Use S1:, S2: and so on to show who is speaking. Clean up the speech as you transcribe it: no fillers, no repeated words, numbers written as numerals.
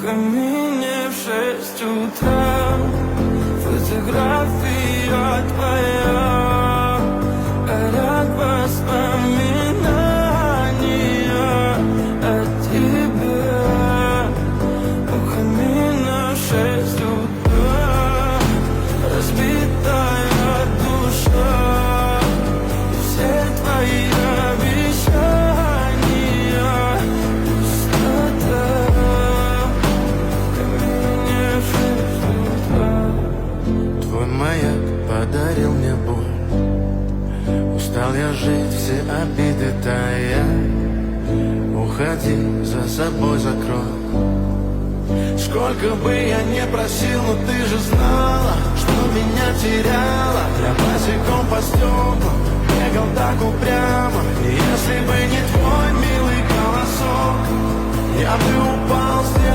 S1: камине в 6 утра. Фотография твоя, горят воспоминания о тебе. У камина в 6 утра, разбитая душа, все твои обещания пустота. В камине в 6 утра.
S2: Твой маяк подарил мне боль. Устал я жить, все обиды тая. Уходи, за собой закрой. Сколько бы я не просил, но ты же знала, что меня теряла. Я босиком по стеклам бегал так упрямо. И если бы не твой милый голосок, я бы упал с неба.